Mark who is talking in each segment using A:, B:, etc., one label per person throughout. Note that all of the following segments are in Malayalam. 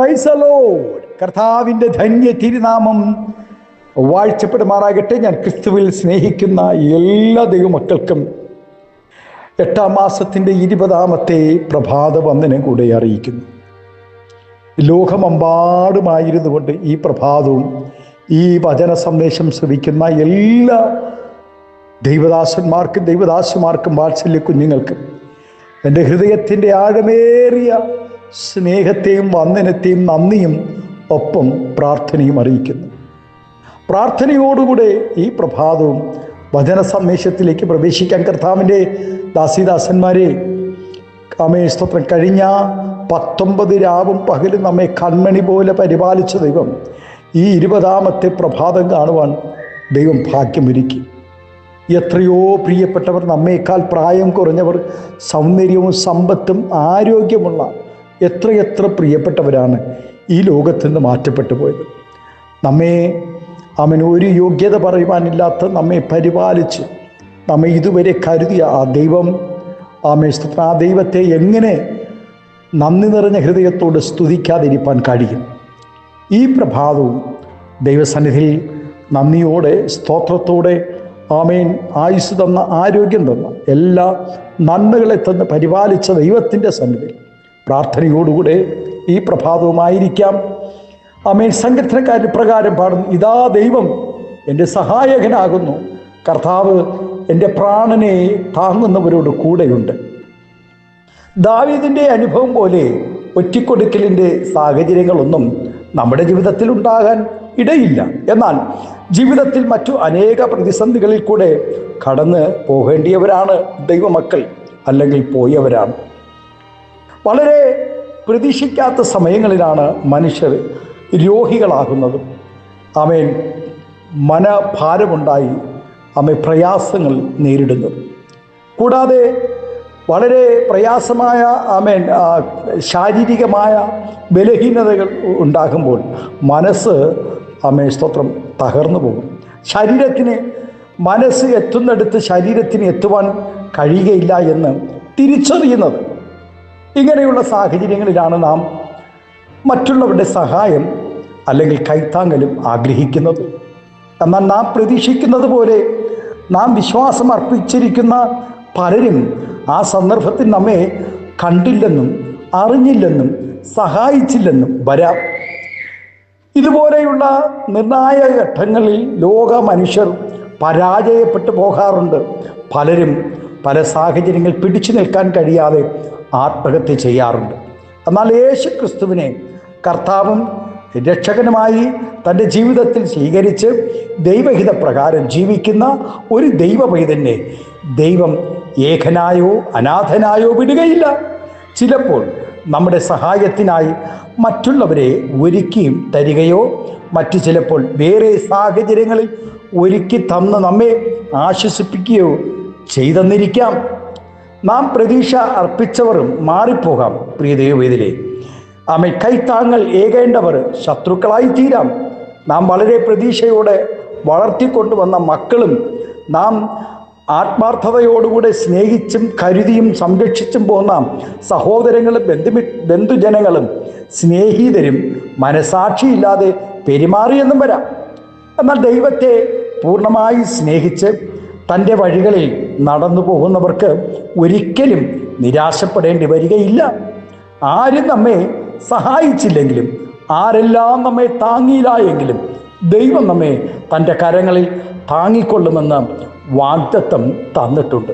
A: Praise the Lord. കർത്താവിൻ്റെ ധന്യ തിരുനാമം വാഴ്ചപ്പെടുമാറാകട്ടെ. ഞാൻ ക്രിസ്തുവിൽ സ്നേഹിക്കുന്ന എല്ലാ ദൈവമക്കൾക്കും 8-ാം മാസത്തിൻ്റെ 20-ാമത്തെ പ്രഭാത വന്ദനം കൂടെ അറിയിക്കുന്നു. ലോകമെമ്പാടുമായിരുന്നു കൊണ്ട് ഈ പ്രഭാതവും ഈ വചന സന്ദേശം ശ്രവിക്കുന്ന എല്ലാ ദൈവദാസന്മാർക്കും ദൈവദാസിമാർക്കും വാത്സല്യ കുഞ്ഞുങ്ങൾക്കും എൻ്റെ ഹൃദയത്തിൻ്റെ ആഴമേറിയ സ്നേഹത്തെയും വന്ദനത്തെയും നന്ദിയും ഒപ്പം പ്രാർത്ഥനയും അറിയിക്കുന്നു. പ്രാർത്ഥനയോടുകൂടെ ഈ പ്രഭാതവും വചന സന്ദേശത്തിലേക്ക് പ്രവേശിക്കാൻ കർത്താവിൻ്റെ ദാസിദാസന്മാരെ, സ്തോത്രം. കഴിഞ്ഞ 19 രാവും പകലും നമ്മെ കൺമണി പോലെ പരിപാലിച്ച ദൈവം ഈ 20-ാമത്തെ പ്രഭാതം കാണുവാൻ ദൈവം ഭാഗ്യമൊരുക്കി. എത്രയോ പ്രിയപ്പെട്ടവർ, നമ്മേക്കാൾ പ്രായം കുറഞ്ഞവർ, സൗന്ദര്യവും സമ്പത്തും ആരോഗ്യമുള്ള എത്രയെത്ര പ്രിയപ്പെട്ടവരാണ് ഈ ലോകത്ത് നിന്ന് മാറ്റപ്പെട്ടു പോയത്. നമ്മെ ഒരു യോഗ്യത പറയുവാനില്ലാത്ത നമ്മെ പരിപാലിച്ച് നമ്മെ ഇതുവരെ കരുതിയ ആ ദൈവം, ആ ദൈവത്തെ എങ്ങനെ നന്ദി നിറഞ്ഞ ഹൃദയത്തോട് സ്തുതിക്കാതിരിക്കാൻ കഴിയും? ഈ പ്രഭാതവും ദൈവസന്നിധിയിൽ നന്ദിയോടെ സ്തോത്രത്തോടെ ആയുസ് തന്ന, ആരോഗ്യം തന്ന, എല്ലാ നന്മകളെ തന്ന് പരിപാലിച്ച ദൈവത്തിൻ്റെ സന്നിധിയിൽ പ്രാർത്ഥനയോടുകൂടെ ഈ പ്രഭാതവുമായിരിക്കാം. സങ്കീർത്തനക്കാരൻ പ്രകാരം പാടുന്നു: ഇതാ ദൈവം എൻ്റെ സഹായകനാകുന്നു, കർത്താവ് എൻ്റെ പ്രാണനെ താങ്ങുന്നവരോട് കൂടെയുണ്ട്. ദാവീദിൻ്റെ അനുഭവം പോലെ ഒറ്റിക്കൊടുക്കലിൻ്റെ സാഹചര്യങ്ങളൊന്നും നമ്മുടെ ജീവിതത്തിൽ ഉണ്ടാകാൻ ഇടയില്ല. എന്നാൽ ജീവിതത്തിൽ മറ്റു അനേക പ്രതിസന്ധികളിൽ കൂടെ കടന്ന് പോകേണ്ടിയവരാണ് ദൈവമക്കൾ, അല്ലെങ്കിൽ പോയവരാണ്. വളരെ പ്രതീക്ഷിക്കാത്ത സമയങ്ങളിലാണ് മനുഷ്യർ രോഗികളാകുന്നതും മനഭാരമുണ്ടായി പ്രയാസങ്ങൾ നേരിടുന്നത്. കൂടാതെ വളരെ പ്രയാസമായ ശാരീരികമായ ബലഹീനതകൾ ഉണ്ടാകുമ്പോൾ മനസ്സ് സ്തോത്രം തകർന്നു പോകും. മനസ്സ് എത്തുന്നിടത്ത് ശരീരത്തിന് എത്തുവാൻ കഴിയുകയില്ല എന്ന് തിരിച്ചറിയുന്നത്. ഇങ്ങനെയുള്ള സാഹചര്യങ്ങളിലാണ് നാം മറ്റുള്ളവരുടെ സഹായം അല്ലെങ്കിൽ കൈത്താങ്ങലും ആഗ്രഹിക്കുന്നത്. എന്നാൽ നാം പ്രതീക്ഷിക്കുന്നത് പോലെ നാം വിശ്വാസം അർപ്പിച്ചിരിക്കുന്ന പലരും ആ സന്ദർഭത്തിൽ നമ്മെ കണ്ടില്ലെന്നും അറിഞ്ഞില്ലെന്നും സഹായിച്ചില്ലെന്നും വരാം. ഇതുപോലെയുള്ള നിർണായക ഘട്ടങ്ങളിൽ ലോക മനുഷ്യർ പരാജയപ്പെട്ടു പോകാറുണ്ട്. പലരും പല സാഹചര്യങ്ങൾ പിടിച്ചു നിൽക്കാൻ കഴിയാതെ ആത്മഹത്യ ചെയ്യാറുണ്ട്. എന്നാൽ യേശു ക്രിസ്തുവിനെ കർത്താവും രക്ഷകനുമായി തൻ്റെ ജീവിതത്തിൽ സ്വീകരിച്ച് ദൈവഹിത പ്രകാരം ജീവിക്കുന്ന ഒരു ദൈവപൈതനെ ദൈവം ഏകനായോ അനാഥനായോ വിടുകയില്ല. ചിലപ്പോൾ നമ്മുടെ സഹായത്തിനായി മറ്റുള്ളവരെ ഒരുക്കിയും തരികയോ മറ്റു ചിലപ്പോൾ വേറെ സാഹചര്യങ്ങളിൽ ഒരുക്കി തന്ന് നമ്മെ ആശ്വസിപ്പിക്കുകയോ ചെയ്തെന്നിരിക്കാം. നാം പ്രതീക്ഷ അർപ്പിച്ചവരും മാറിപ്പോകാം. പ്രിയ ദൈവവേദിലെ കൈത്താങ്ങൾ ഏകേണ്ടവർ ശത്രുക്കളായി തീരാം. നാം വളരെ പ്രതീക്ഷയോടെ വളർത്തിക്കൊണ്ടുവന്ന മക്കളും നാം ആത്മാർത്ഥതയോടുകൂടെ സ്നേഹിച്ചും കരുതിയും സംരക്ഷിച്ചും പോന്ന സഹോദരങ്ങളും ബന്ധുജനങ്ങളും സ്നേഹിതരും മനസാക്ഷിയില്ലാതെ പെരുമാറിയെന്നും വരാം. എന്നാൽ ദൈവത്തെ പൂർണ്ണമായി സ്നേഹിച്ച് തൻ്റെ വഴികളിൽ നടന്നു പോകുന്നവർക്ക് ഒരിക്കലും നിരാശപ്പെടേണ്ടി വരികയില്ല. ആരും നമ്മെ സഹായിച്ചില്ലെങ്കിലും, ആരെല്ലാം നമ്മെ താങ്ങിയില്ല എങ്കിലും ദൈവം നമ്മെ തൻ്റെ കരങ്ങളിൽ താങ്ങിക്കൊള്ളുമെന്ന് വാഗ്ദത്തം തന്നിട്ടുണ്ട്.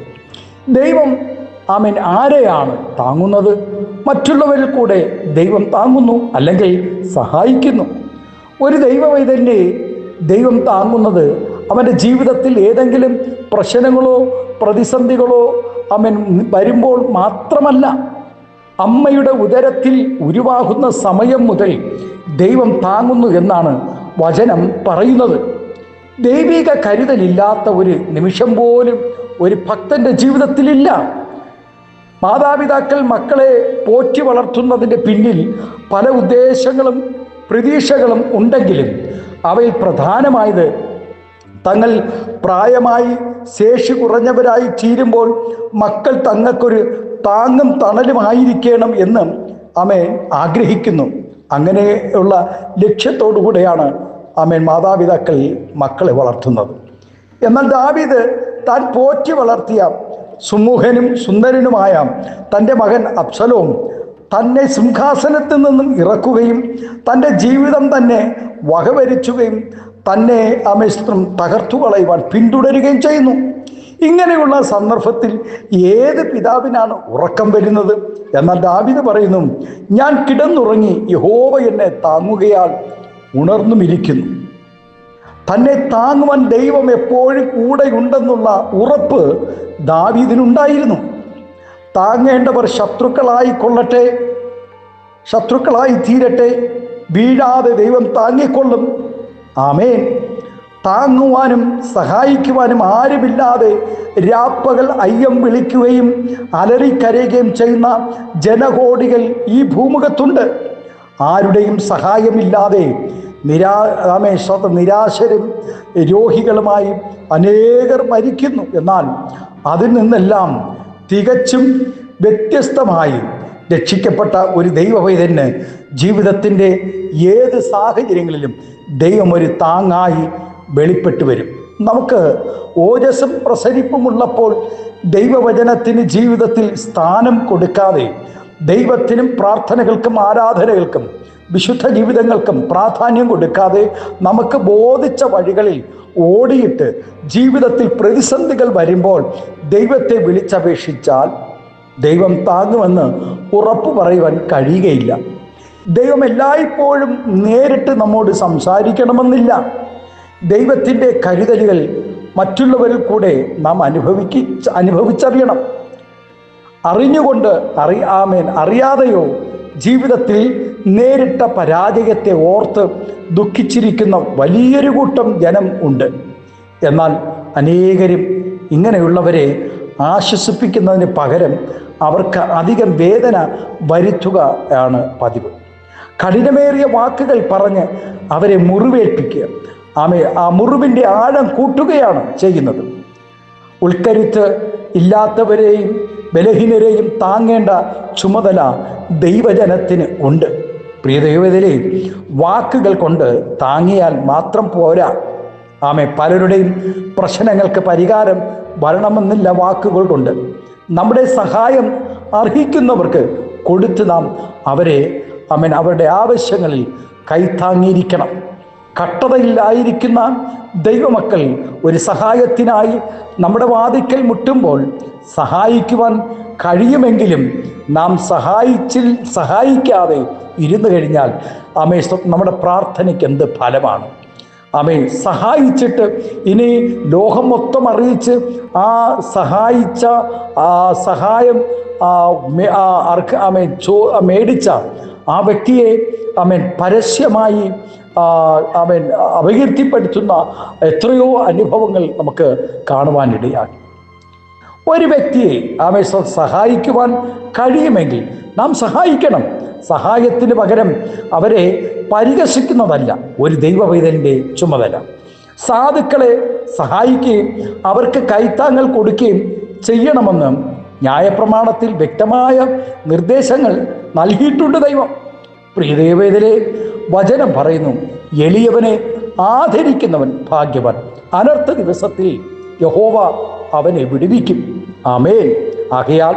A: ദൈവം ആരെയാണ് താങ്ങുന്നത്? മറ്റുള്ളവരിൽ കൂടെ ദൈവം താങ്ങുന്നു, അല്ലെങ്കിൽ സഹായിക്കുന്നു. ഒരു ദൈവവൈതനെ ദൈവം താങ്ങുന്നത് അവൻ്റെ ജീവിതത്തിൽ ഏതെങ്കിലും പ്രശ്നങ്ങളോ പ്രതിസന്ധികളോ വരുമ്പോൾ മാത്രമല്ല. അമ്മയുടെ ഉദരത്തിൽ ഉരുവാകുന്ന സമയം മുതൽ ദൈവം താങ്ങുന്നു എന്നാണ് വചനം പറയുന്നത്. ദൈവിക കരുതലില്ലാത്ത ഒരു നിമിഷം പോലും ഒരു ഭക്തൻ്റെ ജീവിതത്തിലില്ല. മാതാപിതാക്കൾ മക്കളെ പോറ്റി വളർത്തുന്നതിൻ്റെ പിന്നിൽ പല ഉദ്ദേശങ്ങളും പ്രതീക്ഷകളും ഉണ്ടെങ്കിലും അവയിൽ പ്രധാനമായത് തങ്ങൾ പ്രായമായി ശേഷി കുറഞ്ഞവരായി തീരുമ്പോൾ മക്കൾ തങ്ങൾക്കൊരു താങ്ങും തണലുമായിരിക്കണം എന്ന് ആഗ്രഹിക്കുന്നു. അങ്ങനെയുള്ള ലക്ഷ്യത്തോടു കൂടെയാണ് മാതാപിതാക്കൾ മക്കളെ വളർത്തുന്നത്. എന്നാൽ ദാവീദ് താൻ പോറ്റി വളർത്തിയ സുമുഖനും സുന്ദരനുമായ തൻ്റെ മകൻ അബ്സലോം തന്നെ സിംഹാസനത്തിൽ നിന്നും ഇറക്കുകയും തൻ്റെ ജീവിതം തന്നെ വകവരിച്ചുകയും തന്നെ തകർത്തു കളയുവാൻ പിന്തുടരുകയും ചെയ്യുന്നു. ഇങ്ങനെയുള്ള സന്ദർഭത്തിൽ ഏത് പിതാവിനാണ് ഉറക്കം വരുന്നത്? എന്നാൽ ദാവീദ് പറയുന്നു, ഞാൻ കിടന്നുറങ്ങി, യഹോവ എന്നെ താങ്ങുകയാൽ ഉണർന്നുമിരിക്കുന്നു. തന്നെ താങ്ങുവാൻ ദൈവം എപ്പോഴും കൂടെയുണ്ടെന്നുള്ള ഉറപ്പ് ദാവീദിനുണ്ടായിരുന്നു. താങ്ങേണ്ടവർ ശത്രുക്കളായി തീരട്ടെ, വീഴാതെ ദൈവം താങ്ങിക്കൊള്ളും. ആമേൻ. താങ്ങുവാനും സഹായിക്കുവാനും ആരുമില്ലാതെ രാപ്പകൽ അയ്യം വിളിക്കുകയും അലറിക്കരയുകയും ചെയ്യുന്ന ജനകോടികൾ ഈ ഭൂമുഖത്തുണ്ട്. ആരുടെയും സഹായമില്ലാതെ നിരാശരും രോഗികളുമായി അനേകർ മരിക്കുന്നു. എന്നാൽ അതിൽ നിന്നെല്ലാം തികച്ചും വ്യത്യസ്തമായി രക്ഷിക്കപ്പെട്ട ഒരു ദൈവവൈതന് ജീവിതത്തിൻ്റെ ഏത് സാഹചര്യങ്ങളിലും ദൈവം ഒരു താങ്ങായി വെളിപ്പെട്ടു വരും. നമുക്ക് ഓജസ്സും പ്രസരിപ്പുമുള്ളപ്പോൾ ദൈവവചനത്തിന് ജീവിതത്തിൽ സ്ഥാനം കൊടുക്കാതെ, ദൈവത്തിനും പ്രാർത്ഥനകൾക്കും ആരാധനകൾക്കും വിശുദ്ധ ജീവിതങ്ങൾക്കും പ്രാധാന്യം കൊടുക്കാതെ നമുക്ക് ബോധിച്ച വഴികളിൽ ഓടിയിട്ട് ജീവിതത്തിൽ പ്രതിസന്ധികൾ വരുമ്പോൾ ദൈവത്തെ വിളിച്ചപേക്ഷിച്ചാൽ ദൈവം താങ്ങുമെന്ന് ഉറപ്പു പറയുവാൻ കഴിയുകയില്ല. ദൈവം എല്ലായ്പ്പോഴും നേരിട്ട് നമ്മോട് സംസാരിക്കണമെന്നില്ല. ദൈവത്തിൻ്റെ കരുതലുകൾ മറ്റുള്ളവരിൽ കൂടെ നാം അനുഭവിച്ചറിയണം. അറിഞ്ഞുകൊണ്ട് അറിയാതെയോ ജീവിതത്തിൽ നേരിട്ട പരാജയത്തെ ഓർത്ത് ദുഃഖിച്ചിരിക്കുന്ന വലിയൊരു കൂട്ടം ജനം ഉണ്ട്. എന്നാൽ അനേകരും ഇങ്ങനെയുള്ളവരെ ആശ്വസിപ്പിക്കുന്നതിന് പകരം അവർക്ക് അധികം വേദന വരുത്തുകയാണ് പതിവ്. കഠിനമേറിയ വാക്കുകൾ പറഞ്ഞ് അവരെ മുറിവേൽപ്പിക്കുക, ആ മുറിവിൻ്റെ ആഴം കൂട്ടുകയാണ് ചെയ്യുന്നത്. ഉൾക്കരുത്ത് ഇല്ലാത്തവരെയും ബലഹീനരെയും താങ്ങേണ്ട ചുമതല ദൈവജനത്തിന് ഉണ്ട്. പ്രിയ ദൈവത്തിലെ വാക്കുകൾ കൊണ്ട് താങ്ങിയാൽ മാത്രം പോരാ. പലരുടെയും പ്രശ്നങ്ങൾക്ക് പരിഹാരം വരണമെന്നില്ല വാക്കുകൾ കൊണ്ട്. നമ്മുടെ സഹായം അർഹിക്കുന്നവർക്ക് കൊടുത്ത് നാം അവരുടെ ആവശ്യങ്ങളിൽ കൈത്താങ്ങിയിരിക്കണം. കട്ടതയിലായിരിക്കുന്ന ദൈവമക്കൾ ഒരു സഹായത്തിനായി നമ്മുടെ വാതിക്കൽ മുട്ടുമ്പോൾ സഹായിക്കുവാൻ കഴിയുമെങ്കിലും നാം സഹായിക്കാതെ ഇരുന്നു കഴിഞ്ഞാൽ നമ്മുടെ പ്രാർത്ഥനയ്ക്ക് എന്ത് ഫലമാണ്? സഹായിച്ചിട്ട് ഇനി ലോകം മൊത്തം അറിയിച്ച് ആ സഹായിച്ച സഹായം മേടിച്ച ആ വ്യക്തിയെ പരസ്യമായി അപകീർത്തിപ്പെടുത്തുന്ന എത്രയോ അനുഭവങ്ങൾ നമുക്ക് കാണുവാനിടയായി. ഒരു വ്യക്തിയെ സഹായിക്കുവാൻ കഴിയുമെങ്കിൽ നാം സഹായിക്കണം. സഹായത്തിന് പകരം അവരെ പരിഹസിക്കുന്നതല്ല ഒരു ദൈവവൈതലിൻ്റെ ചുമതല. സാധുക്കളെ സഹായിക്കുകയും അവർക്ക് കൈത്താങ്ങൽ കൊടുക്കുകയും ചെയ്യണമെന്ന് ന്യായപ്രമാണത്തിൽ വ്യക്തമായ നിർദ്ദേശങ്ങൾ നൽകിയിട്ടുണ്ട് ദൈവം. പ്രിയ ദൈവവൈതലെ വചനം പറയുന്നു, എളിയവനെ ആദരിക്കുന്നവൻ ഭാഗ്യവാൻ, അനർത്ഥ ദിവസത്തിൽ യഹോവ അവനെ വിടുവിക്കും. ആമേൻ. ആകയാൽ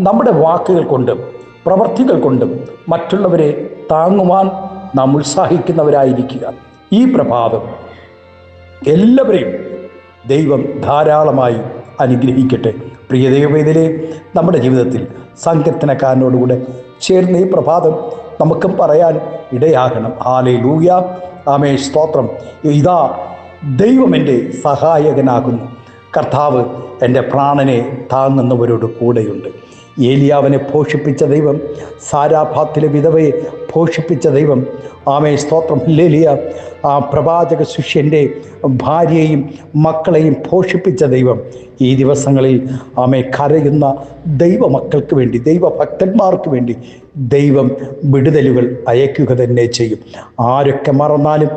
A: നമ്മുടെ വാക്കുകൾ കൊണ്ടും പ്രവർത്തികൾ കൊണ്ടും മറ്റുള്ളവരെ താങ്ങുവാൻ നാം ഉത്സാഹിക്കുന്നവരായിരിക്കുക. ഈ പ്രഭാതം എല്ലാവരെയും ദൈവം ധാരാളമായി അനുഗ്രഹിക്കട്ടെ. പ്രിയ ദൈവവേദിലെ നമ്മുടെ ജീവിതത്തിൽ സങ്കീർത്തനക്കാരനോടുകൂടെ ചേർന്ന് ഈ പ്രഭാതം നമുക്കും പറയാൻ ഇടയാകണം. ഹല്ലേലൂയ, ആമേൻ, സ്തോത്രം. ഇതാ ദൈവം എൻ്റെ സഹായകനാകുന്നു. കർത്താവ് എൻ്റെ പ്രാണനെ താങ്ങുന്നവരോട് കൂടെയുണ്ട്. ഏലിയാവിനെ പോഷിപ്പിച്ച ദൈവം, സാരാഭാത്തിലെ വിധവയെ പോഷിപ്പിച്ച ദൈവം, ആമേ സ്തോത്രം. ലേലിയ ആ പ്രവാചക ശിഷ്യൻ്റെ ഭാര്യയെയും മക്കളെയും പോഷിപ്പിച്ച ദൈവം ഈ ദിവസങ്ങളിൽ കരയുന്ന ദൈവമക്കൾക്ക് വേണ്ടി, ദൈവഭക്തന്മാർക്ക് വേണ്ടി ദൈവം വിടുതലുകൾ അയക്കുക തന്നെ ചെയ്യും. ആരൊക്കെ മറന്നാലും,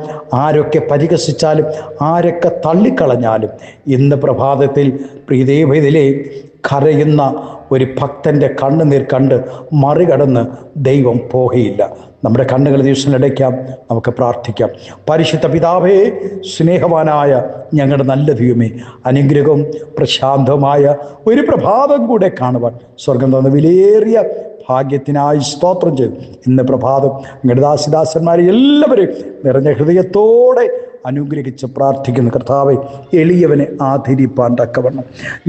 A: ആരൊക്കെ പരിഹസിച്ചാലും, ആരൊക്കെ തള്ളിക്കളഞ്ഞാലും ഇന്ന് പ്രഭാതത്തിൽ പ്രിയദേവയിലെ കരയുന്ന ഒരു ഭക്തൻ്റെ കണ്ണുനീർ കണ്ട് മറികടന്ന് ദൈവം പോകുകയില്ല. നമ്മുടെ കണ്ണുകൾ ദിവസത്തിലടയ്ക്കാം, നമുക്ക് പ്രാർത്ഥിക്കാം. പരിശുദ്ധ പിതാവേ, സ്നേഹവാനായ ഞങ്ങളുടെ നല്ല ദൈവമേ, അനുഗ്രഹവും പ്രശാന്തമായ ഒരു പ്രഭാതം കൂടെ കാണുവാൻ സ്വർഗം തന്ന വിലയേറിയ ഭാഗ്യത്തിനായി സ്തോത്രം ചെയ്തു. ഇന്ന് പ്രഭാതം ഞങ്ങളുടെ ദാസിദാസന്മാരെ എല്ലാവരെയും നിറഞ്ഞ ഹൃദയത്തോടെ അനുഗ്രഹിച്ച് പ്രാർത്ഥിക്കുന്ന കർത്താവെ, എളിയവനെ ആദരിപ്പാൻ തക്കവണ്ണം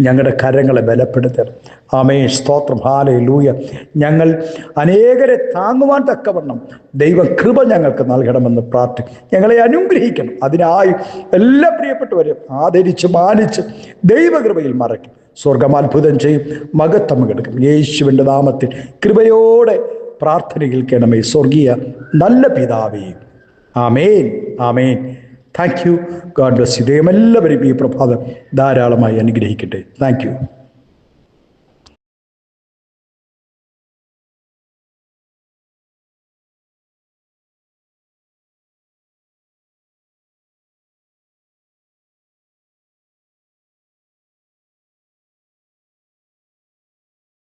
A: ഞങ്ങളുടെ കരങ്ങളെ ബലപ്പെടുത്തണം. ആമേ, സ്തോത്രം, ഹല്ലേലൂയ. ഞങ്ങൾ അനേകരെ താങ്ങുവാൻ തക്കവണ്ണം ദൈവം കൃപ ഞങ്ങൾക്ക് നൽകണമെന്ന് പ്രാർത്ഥിക്കും. ഞങ്ങളെ അനുഗ്രഹിക്കണം. അതിനായി എല്ലാ പ്രിയപ്പെട്ടവരെയും ആദരിച്ച് മാനിച്ച് ദൈവകൃപയിൽ മറയ്ക്കും. സ്വർഗം അത്ഭുതം ചെയ്യും, മഹത്വം കെടുക്കും. യേശുവിൻ്റെ നാമത്തിൽ കൃപയോടെ പ്രാർത്ഥന കേൾക്കണമേ സ്വർഗീയ നല്ല പിതാവേ. ആമേൻ, ആമേൻ. Thank you. God bless you. ദൈവം എല്ലാവരെയും ഈ പ്രഭാതം ധാരാളമായി അനുഗ്രഹിക്കട്ടെ. Thank U.